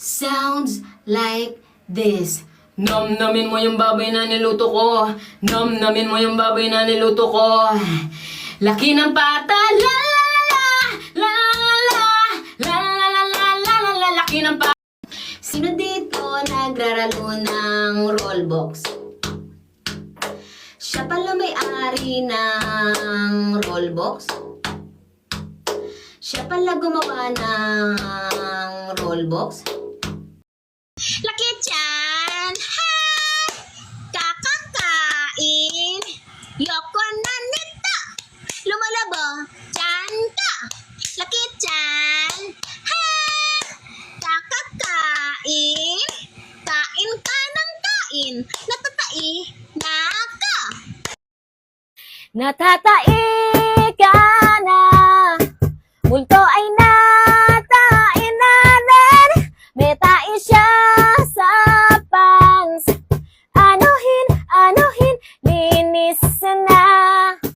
sounds like this. Namnamin mo yung baboy na niluto ko. Namnamin mo yung baboy na niluto ko. Laki ng pata, la la la la la la la la la la la, laki ng pata. Sino dito nagraralo ng rollbox? Siya pala may-ari ng rollbox. Siya pala gumawa ng rollbox. Laki tiyan, ha! Kakakain! Yoko na nito! Lumalabo, tiyan ka! Laki tiyan, ha! Kakakain! Kain ka ng kain! Natatai na ka! Natatai ka